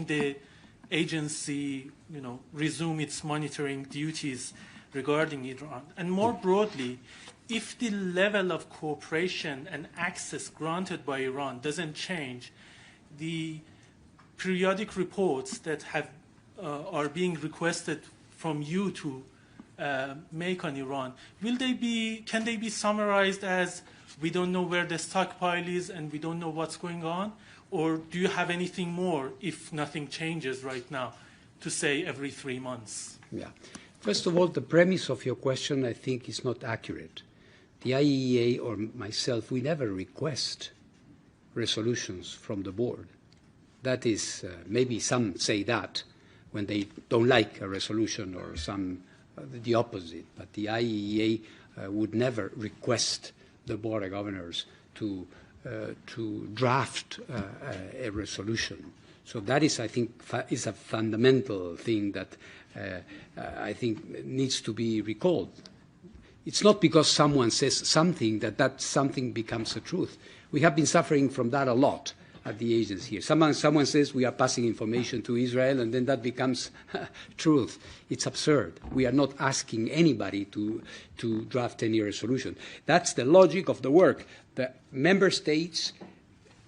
the agency, resume its monitoring duties regarding Iran? And more broadly, if the level of cooperation and access granted by Iran doesn't change, the periodic reports that are being requested from you to make on Iran, can they be summarized as we don't know where the stockpile is and we don't know what's going on? Or do you have anything more, if nothing changes right now, to say every 3 months? Yeah. First of all, the premise of your question, I think, is not accurate. The IAEA or myself, we never request resolutions from the board. That is, maybe some say that when they don't like a resolution or the opposite. But the IAEA would never request the Board of Governors to draft a resolution. So that is, I think, is a fundamental thing that I think needs to be recalled. It's not because someone says something that something becomes a truth. We have been suffering from that a lot at the agency here. Someone says we are passing information to Israel, and then that becomes truth. It's absurd. We are not asking anybody to draft any resolution. That's the logic of the work. The member states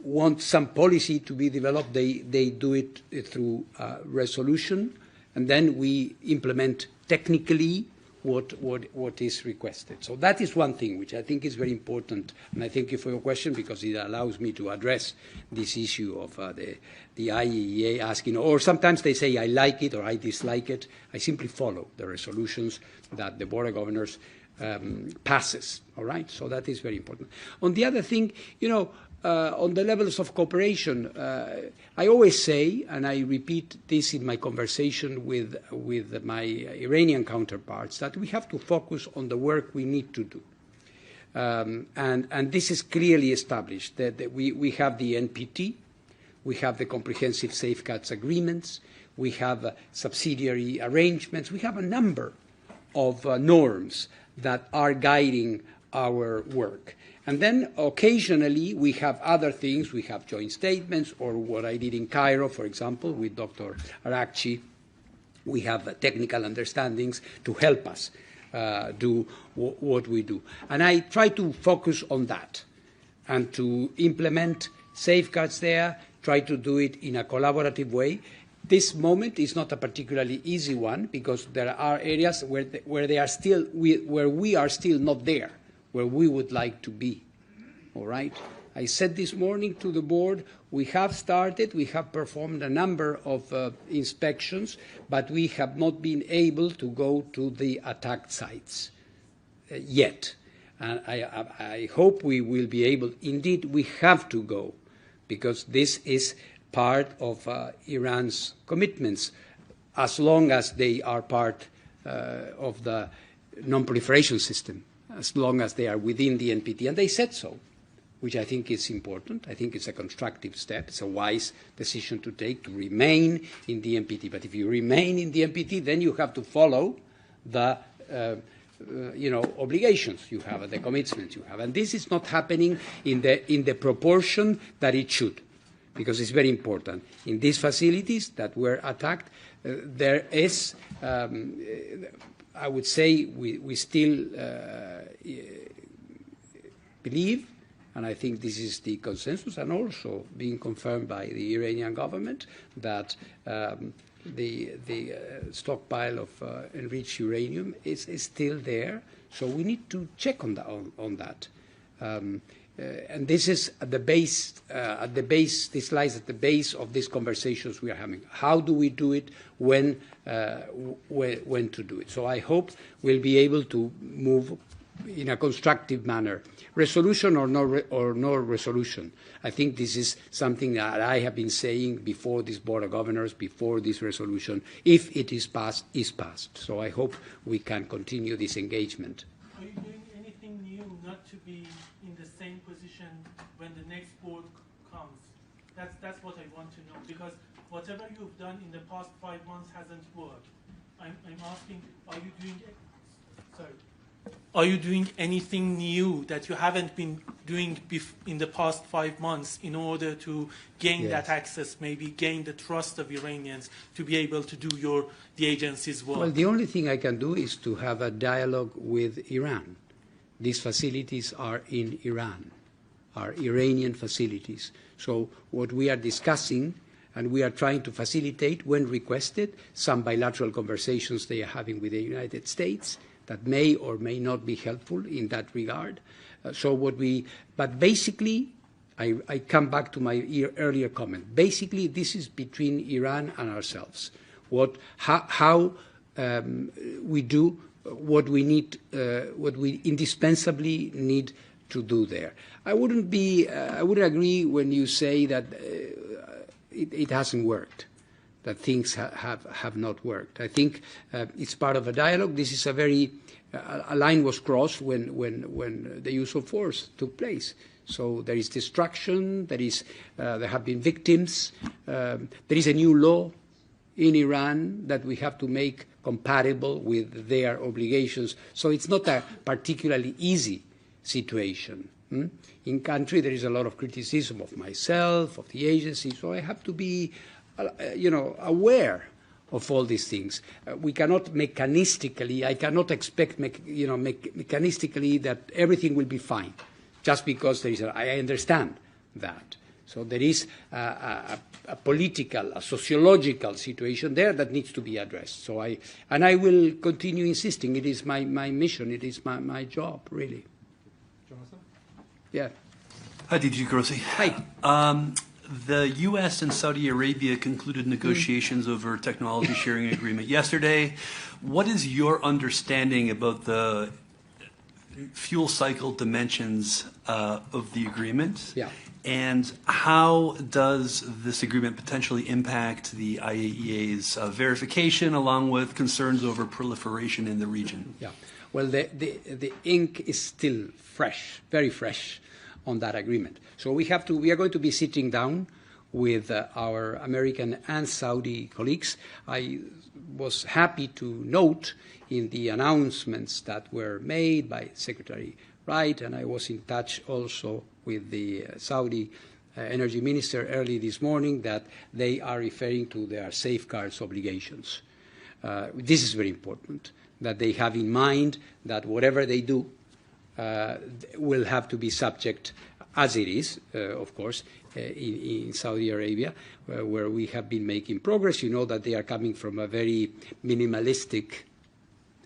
want some policy to be developed. They do it through resolution, and then we implement technically what is requested. So that is one thing which I think is very important, and I thank you for your question because it allows me to address this issue of the IAEA asking, or sometimes they say I like it or I dislike it. I simply follow the resolutions that the Board of Governors passes, all right? So that is very important. On the other thing, on the levels of cooperation, I always say, and I repeat this in my conversation with my Iranian counterparts, that we have to focus on the work we need to do. And this is clearly established, that we have the NPT, we have the comprehensive safeguards agreements, we have subsidiary arrangements, we have a number of norms that are guiding our work. And then occasionally we have other things. We have joint statements, or what I did in Cairo, for example, with Dr. Arakchi. We have technical understandings to help us do what we do. And I try to focus on that and to implement safeguards there, try to do it in a collaborative way. This moment is not a particularly easy one because there are areas where we are still not there, where we would like to be, all right? I said this morning to the board, we have performed a number of inspections, but we have not been able to go to the attacked sites yet. And I hope we will be able. Indeed, we have to go, because this is part of Iran's commitments, as long as they are part of the non-proliferation system, as long as they are within the NPT. And they said so, which I think is important. I think it's a constructive step. It's a wise decision to take, to remain in the NPT. But if you remain in the NPT, then you have to follow the obligations you have, the commitments you have. And this is not happening in the proportion that it should, because it's very important. In these facilities that were attacked, there is, I would say, we still believe, and I think this is the consensus, and also being confirmed by the Iranian government, that the stockpile of enriched uranium is still there. So we need to check on that. And this is at the base. This lies at the base of these conversations we are having. How do we do it? When to do it? So I hope we'll be able to move in a constructive manner. Resolution or no resolution. I think this is something that I have been saying before this Board of Governors, before this resolution. If it is passed, is passed. So I hope we can continue this engagement. Are you doing anything new not to be in the same position when the next board comes? That's what I want to know, because whatever you've done in the past 5 months hasn't worked. I'm asking, are you doing Are you doing anything new that you haven't been doing in the past 5 months in order to gain that access, maybe gain the trust of Iranians to be able to do the agency's work? Well, the only thing I can do is to have a dialogue with Iran. These facilities are in Iran, are Iranian facilities. So what we are discussing and we are trying to facilitate, when requested, some bilateral conversations they are having with the United States that may or may not be helpful in that regard. But basically, I come back to my earlier comment. Basically, this is between Iran and ourselves. How we do what we need, what we indispensably need to do there. I wouldn't agree when you say that it hasn't worked, that things have not worked. I think it's part of a dialogue. This is a line was crossed when the use of force took place. So there is destruction, there have been victims, there is a new law in Iran that we have to make compatible with their obligations. So it's not a particularly easy situation. In country, there is a lot of criticism of myself, of the agency, so I have to be, aware of all these things. We cannot mechanistically, I cannot expect, mechanistically that everything will be fine, just because there is I understand that. So there is a political, a sociological situation there that needs to be addressed. So I will continue insisting. It is my mission. It is my job, really. Jonathan? Yeah. Hi, DG Grossi. Hi. The U.S. and Saudi Arabia concluded negotiations over technology sharing agreement yesterday. What is your understanding about the fuel cycle dimensions of the agreement? Yeah. And how does this agreement potentially impact the IAEA's verification, along with concerns over proliferation in the region? Yeah. Well, the ink is still fresh, very fresh, on that agreement. So we are going to be sitting down with our American and Saudi colleagues. I was happy to note in the announcements that were made by Secretary Wright, and I was in touch also with the Saudi energy minister early this morning, that they are referring to their safeguards obligations. This is very important, that they have in mind that whatever they do will have to be subject, as it is, of course, in Saudi Arabia, where we have been making progress. You know that they are coming from a very minimalistic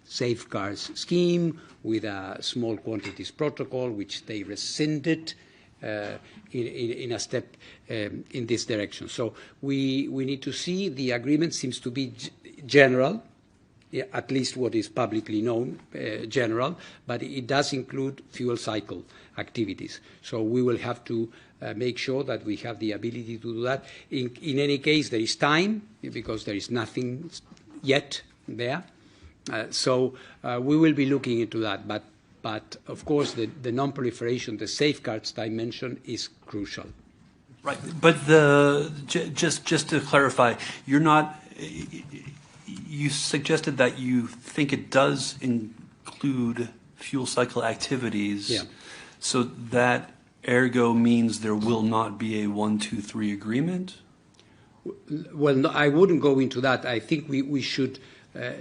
safeguards scheme with a small quantities protocol, which they rescinded in a step in this direction. So we need to see. The agreement seems to be general, at least what is publicly known, general, but it does include fuel cycle activities. So we will have to make sure that we have the ability to do that. In any case, there is time, because there is nothing yet there. So we will be looking into that. But of course, the non-proliferation, the safeguards dimension is crucial. Right. But just to clarify, you're not. You suggested that you think it does include fuel cycle activities. Yeah. So that ergo means there will not be a 1, 2, 3 agreement? Well, no, I wouldn't go into that. I think we should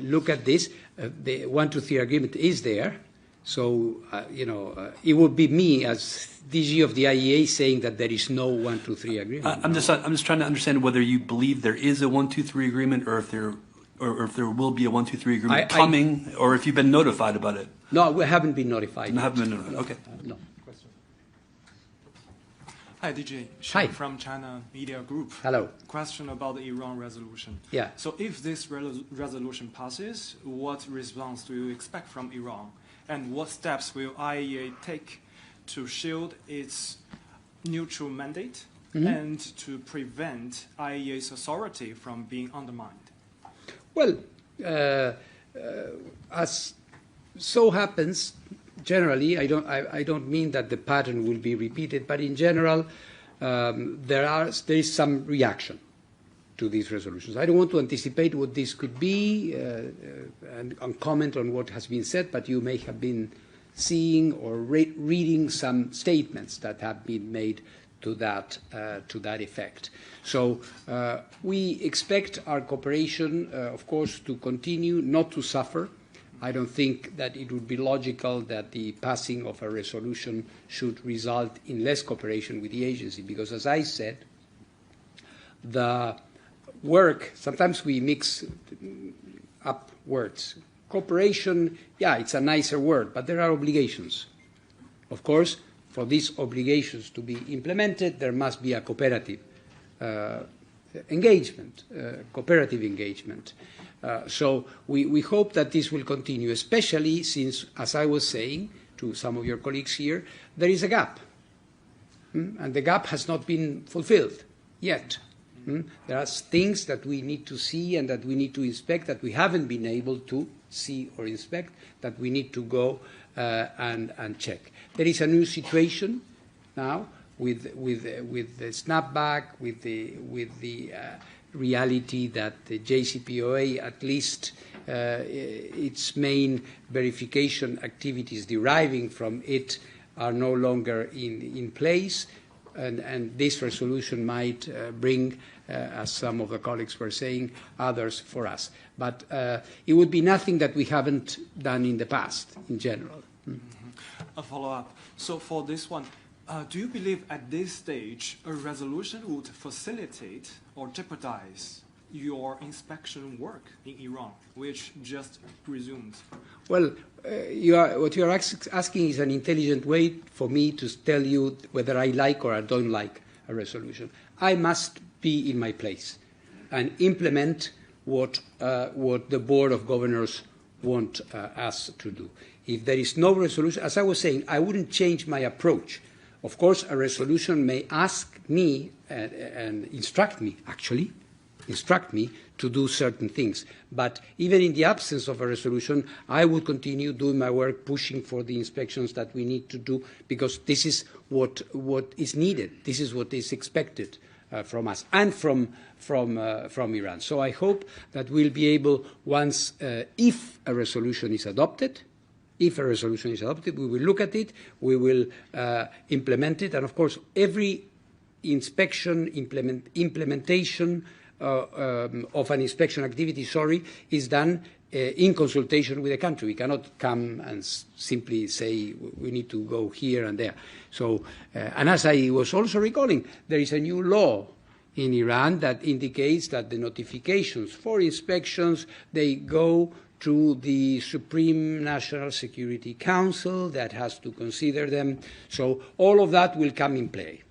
look at this. The 1, 2, 3 agreement is there. So, it would be me as DG of the IAEA saying that there is no 1, 2, 3 agreement. I'm just trying to understand whether you believe there is a 1, 2, 3 agreement, or if there will be a 1, 2, 3 agreement coming, or if you've been notified about it. No, we haven't been notified. You haven't been notified. Okay. No. Hi, DJ. Hi. From China Media Group. Hello. Question about the Iran resolution. Yeah. So if this resolution passes, what response do you expect from Iran? And what steps will IAEA take to shield its neutral mandate and to prevent IAEA's authority from being undermined? Well, as so happens, generally, I don't mean that the pattern will be repeated, but in general, there is some reaction to these resolutions. I don't want to anticipate what this could be and comment on what has been said, but you may have been seeing or reading some statements that have been made to that effect. So we expect our cooperation, of course, to continue, not to suffer. I don't think that it would be logical that the passing of a resolution should result in less cooperation with the agency, because, as I said, the work, sometimes we mix up words. Cooperation, yeah, it's a nicer word, but there are obligations. Of course, for these obligations to be implemented, there must be a cooperative engagement, cooperative engagement. So we hope that this will continue, especially since, as I was saying to some of your colleagues here, there is a gap. And the gap has not been fulfilled yet. There are things that we need to see and that we need to inspect that we haven't been able to see or inspect, that we need to go and check. There is a new situation now with the snapback, with the reality that the JCPOA, at least its main verification activities deriving from it, are no longer in place, and this resolution might bring, as some of the colleagues were saying, others for us. But it would be nothing that we haven't done in the past, in general. A follow-up. So for this one, do you believe at this stage a resolution would facilitate or jeopardize your inspection work in Iran, which just resumed? Well, what you are asking is an intelligent way for me to tell you whether I like or I don't like a resolution. I must be in my place and implement what the Board of Governors want us to do. If there is no resolution, as I was saying, I wouldn't change my approach. Of course, a resolution may ask me and instruct me to do certain things. But even in the absence of a resolution, I would continue doing my work, pushing for the inspections that we need to do, because this is what is needed. This is what is expected from us and from Iran. So I hope that we'll be able, once, if a resolution is adopted, we will look at it, we will implement it, and of course, every inspection, implementation of an inspection activity, is done in consultation with the country. We cannot come and simply say we need to go here and there. So, and as I was also recalling, there is a new law in Iran that indicates that the notifications for inspections, they go to the Supreme National Security Council that has to consider them. So all of that will come in play.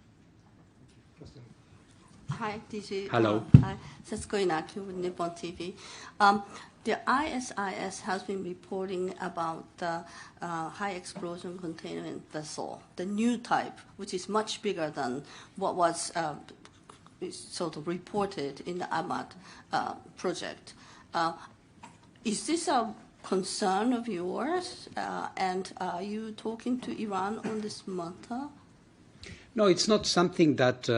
Hi, DG. Hello. Hi, Setsuko Inaki with Nippon TV. The ISIS has been reporting about the high explosion containment vessel, the new type, which is much bigger than what was sort of reported in the Ahmad project. Is this a concern of yours? And are you talking to Iran on this matter? No, it's not something that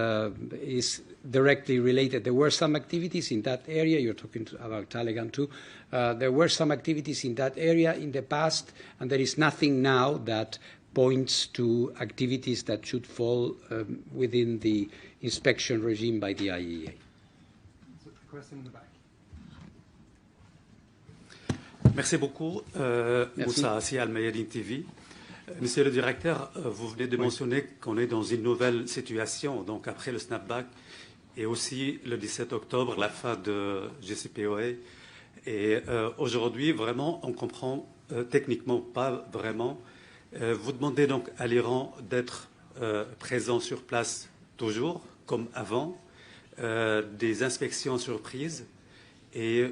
is directly related. There were some activities in that area. You're talking about Taliban too. There were some activities in that area in the past, and there is nothing now that points to activities that should fall within the inspection regime by the IAEA. Question in the back. Merci beaucoup. Moussa Assi, Al-Mayadin TV. Monsieur le directeur, vous venez de mentionner qu'on est dans une nouvelle situation, donc après le snapback et aussi le 17 octobre, la fin de JCPOA. Et aujourd'hui, vraiment, on comprend techniquement pas vraiment. Vous demandez donc à l'Iran d'être présent sur place toujours, comme avant, des inspections surprises. Et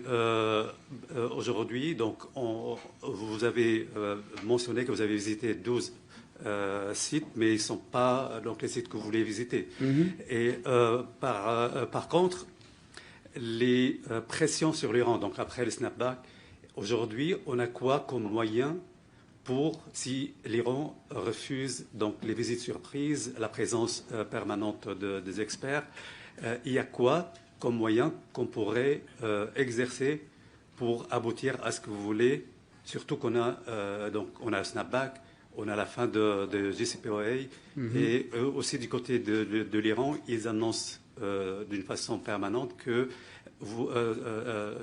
aujourd'hui, donc, vous avez mentionné que vous avez visité 12 sites, mais ils ne sont pas donc, les sites que vous voulez visiter. Et par contre, les pressions sur l'Iran, donc après le snapback, aujourd'hui, on a quoi comme moyen pour, si l'Iran refuse donc, les visites surprises, la présence permanente des experts, il y a quoi comme moyen qu'on pourrait exercer pour aboutir à ce que vous voulez, surtout qu'on a, donc on a un snapback, on a la fin de JCPOA, et eux aussi du côté de l'Iran, ils annoncent d'une façon permanente que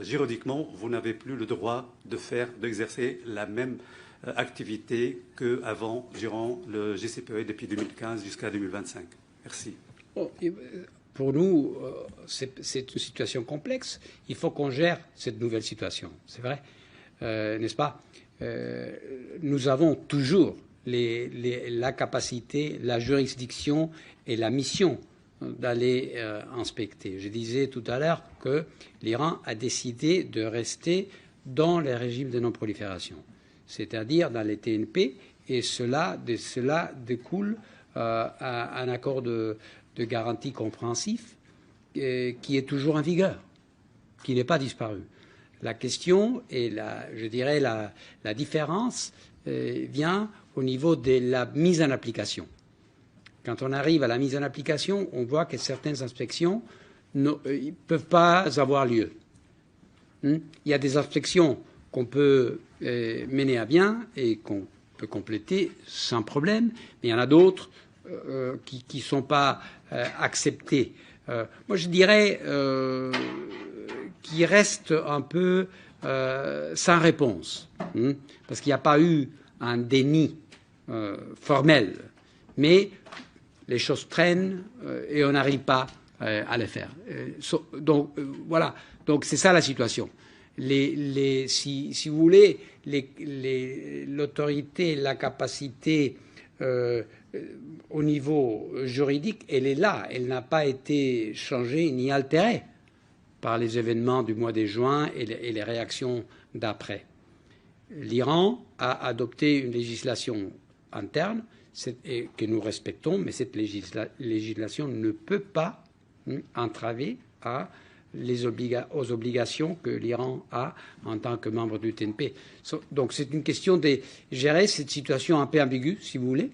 juridiquement, vous n'avez plus le droit d'exercer la même activité qu'avant, durant le JCPOA depuis 2015 jusqu'à 2025. Merci. Bon, pour nous, c'est une situation complexe. Il faut qu'on gère cette nouvelle situation. C'est vrai, n'est-ce pas? Nous avons toujours la capacité, la juridiction et la mission d'aller inspecter. Je disais tout à l'heure que l'Iran a décidé de rester dans les régimes de non-prolifération, c'est-à-dire dans les TNP, et de cela découle un accord de garantie compréhensif qui est toujours en vigueur, qui n'est pas disparu. La question et je dirais la différence vient au niveau de la mise en application. Quand on arrive à la mise en application, on voit que certaines inspections ne peuvent pas avoir lieu. Il y a des inspections qu'on peut mener à bien et qu'on peut compléter sans problème, mais il y en a d'autres qui ne sont pas acceptées. Moi, je dirais qui restent un peu sans réponse, parce qu'il n'y a pas eu un déni formel, mais les choses traînent et on n'arrive pas à les faire. Donc voilà, donc c'est ça la situation. Si vous voulez, l'autorité, la capacité au niveau juridique, elle est là, elle n'a pas été changée ni altérée par les événements du mois de juin et les réactions d'après. L'Iran a adopté une législation interne et que nous respectons, mais cette législation ne peut pas entraver aux obligations que l'Iran a en tant que membre du TNP. Donc c'est une question de gérer cette situation un peu ambiguë, si vous voulez,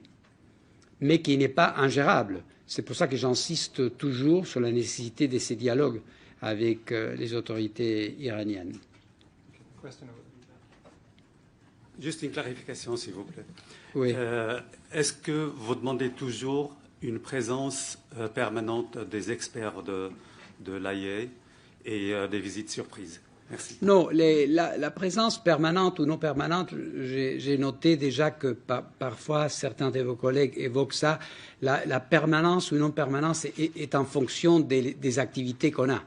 mais qui n'est pas ingérable. C'est pour ça que j'insiste toujours sur la nécessité de ces dialogues avec les autorités iraniennes. Juste une clarification, s'il vous plaît. Oui. Est-ce que vous demandez toujours une présence permanente des experts de l'IAEA et des visites surprises? Merci. Non, la présence permanente ou non permanente, j'ai noté déjà que parfois certains de vos collègues évoquent ça. La permanence ou non permanence est en fonction des activités qu'on a.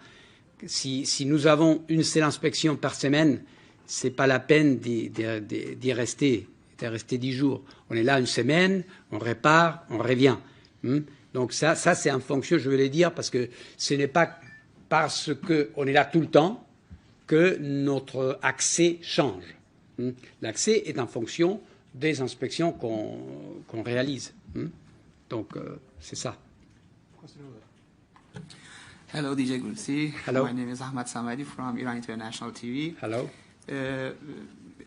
Si nous avons une seule inspection par semaine, c'est pas la peine d'y rester 10 jours. On est là une semaine, on répare, on revient. Donc ça c'est en fonction, je veux le dire, parce que ce n'est pas parce qu'on est là tout le temps que notre accès change. L'accès est en fonction des inspections qu'on réalise. Donc c'est ça. Hello, DJ Grossi. Hello. My name is Ahmad Samadi from Iran International TV. Hello.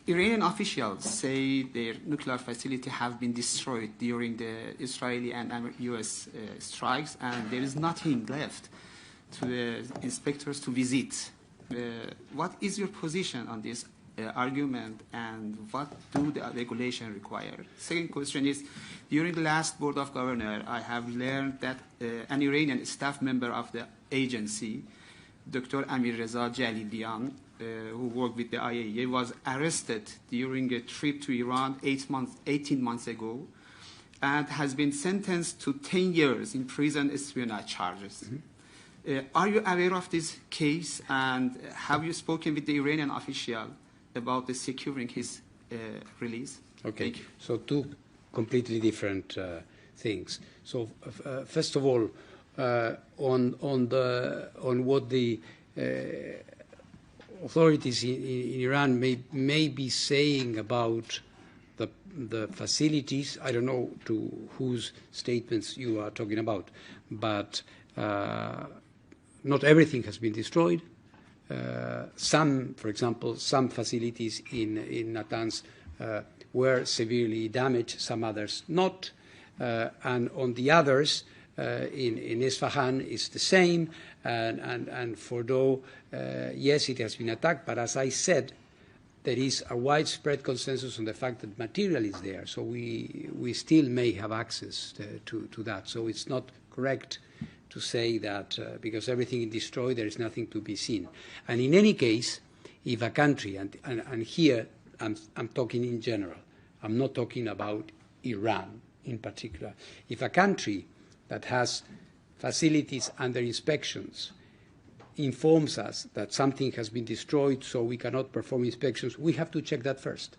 Iranian officials say their nuclear facility have been destroyed during the Israeli and U.S. Strikes, and there is nothing left to the inspectors to visit. What is your position on this argument, and what do the regulation require? Second question is, during the last Board of Governors, I have learned that an Iranian staff member of the agency, Dr. Amirreza Jalilian, who worked with the IAEA, was arrested during a trip to Iran 18 months ago and has been sentenced to 10 years in prison espionage charges. Are you aware of this case, and have you spoken with the Iranian official about the securing his release? Okay. Thank you. So two completely different things. So first of all, on what the authorities in Iran may be saying about the facilities, I don't know to whose statements you are talking about, but not everything has been destroyed. Some, for example, some facilities in Natanz were severely damaged, some others not. And on the others, in Isfahan is the same, and Fordow, yes, it has been attacked, but as I said, there is a widespread consensus on the fact that material is there, so we still may have access to that. So it's not correct to say that because everything is destroyed, there is nothing to be seen. And in any case, if a country, and here I'm talking in general, I'm not talking about Iran in particular, if a country that has facilities under inspections informs us that something has been destroyed so we cannot perform inspections, we have to check that first.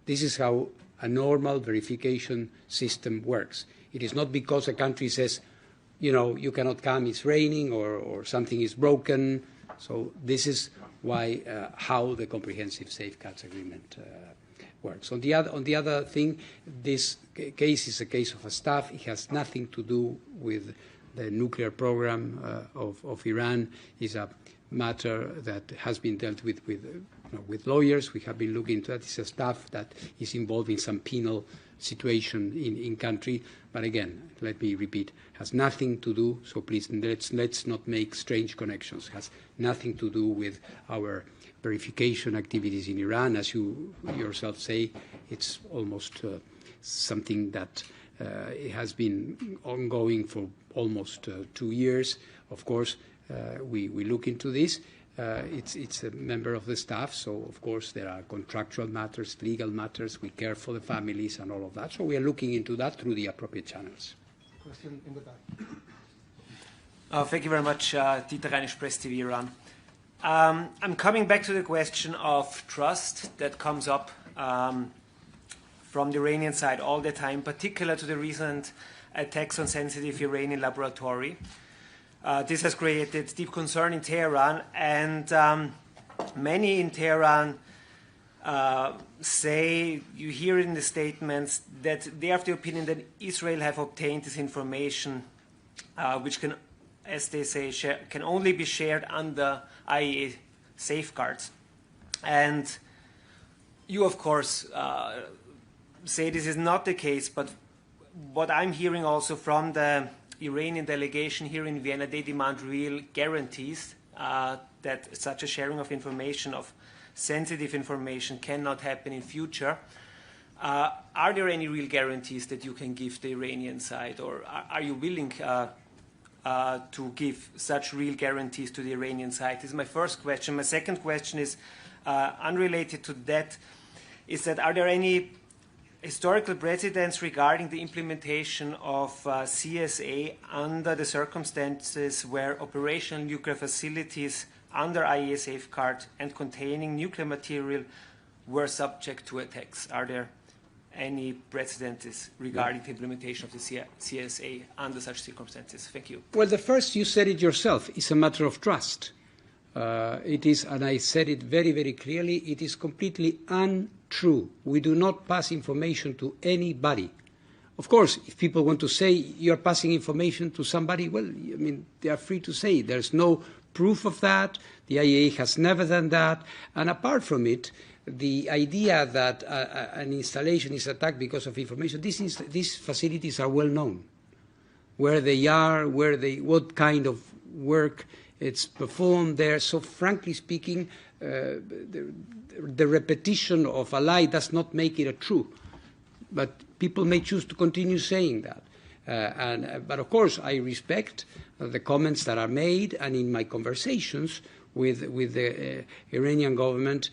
This is how a normal verification system works. It is not because a country says, you know, you cannot come, it's raining, or something is broken. So this is why, how the Comprehensive Safeguards Agreement works. On the other thing, this case is a case of a staff. It has nothing to do with the nuclear program of Iran. Is a matter that has been dealt with lawyers. We have been looking into that. It's a staff that is involved in some penal situation in country. But again, let me repeat, has nothing to do, so please let's not make strange connections. Has nothing to do with our verification activities in Iran. As you yourself say, it's almost something that it has been ongoing for almost 2 years. Of course, we look into this. It's a member of the staff, so of course there are contractual matters, legal matters. We care for the families and all of that. So we are looking into that through the appropriate channels. Question in the back. Thank you very much, Dieter Reinisch, Press TV Iran. I'm coming back to the question of trust that comes up from the Iranian side all the time, particularly to the recent attacks on sensitive Iranian laboratory. This has created deep concern in Tehran, and many in Tehran say, you hear it in the statements, that they have the opinion that Israel have obtained this information, which can, as they say, can only be shared under IAEA safeguards. And you, of course, say this is not the case, but what I'm hearing also from the Iranian delegation here in Vienna, they demand real guarantees that such a sharing of information, of sensitive information, cannot happen in future. Are there any real guarantees that you can give the Iranian side, or are you willing to give such real guarantees to the Iranian side? This is my first question. My second question is unrelated to that, is that are there any historical precedents regarding the implementation of CSA under the circumstances where operational nuclear facilities under IAEA safeguard and containing nuclear material were subject to attacks? Are there any precedents regarding the implementation of the CSA under such circumstances? Thank you. Well, the first, you said it yourself, is a matter of trust. It is, and I said it very, very clearly, it is completely untrue. We do not pass information to anybody. Of course, if people want to say you're passing information to somebody, well, I mean, they are free to say. There's no proof of that. The IAEA has never done that. And apart from it, the idea that an installation is attacked because of information, these facilities are well known. Where they are, what kind of work it's performed there. So frankly speaking, the repetition of a lie does not make it a true. But people may choose to continue saying that. But of course, I respect the comments that are made, and in my conversations with the Iranian government,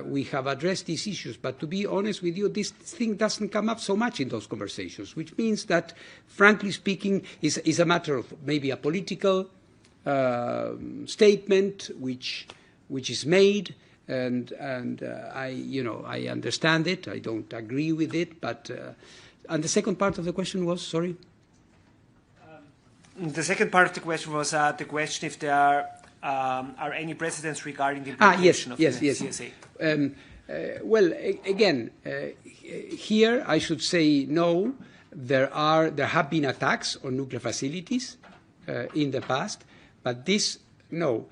we have addressed these issues. But to be honest with you, this thing doesn't come up so much in those conversations, which means that, frankly speaking, is a matter of maybe a political statement which is made, and I understand it. I don't agree with it, but and the second part of the question was, sorry. The second part of the question was the question if there are any precedents regarding the implementation of the CSA. Well, again, here I should say no. There have been attacks on nuclear facilities in the past, but this no.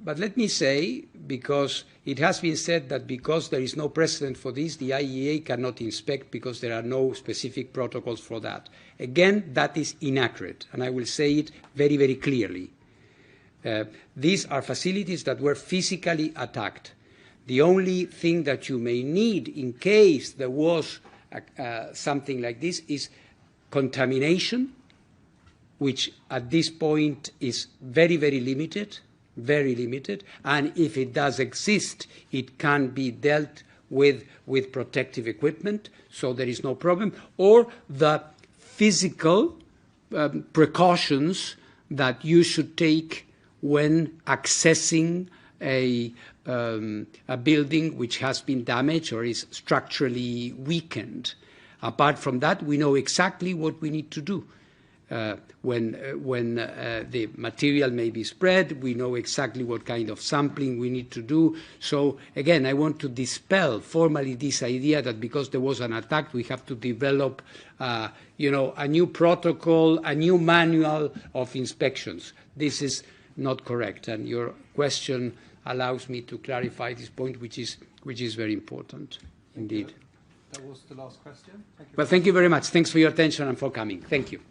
But let me say, because it has been said that because there is no precedent for this, the IAEA cannot inspect because there are no specific protocols for that. Again, that is inaccurate, and I will say it very, very clearly. These are facilities that were physically attacked. The only thing that you may need in case there was something like this is contamination, which at this point is very, very limited, and if it does exist, it can be dealt with protective equipment, so there is no problem, or the physical precautions that you should take when accessing a building which has been damaged or is structurally weakened. Apart from that, we know exactly what we need to do. When the material may be spread, we know exactly what kind of sampling we need to do. So again, I want to dispel formally this idea that because there was an attack, we have to develop a new protocol, a new manual of inspections. This is not correct, and your question allows me to clarify this point, which is very important indeed. That was the last question. Thank you. Well, thank you very much. Thanks for your attention and for coming. Thank you.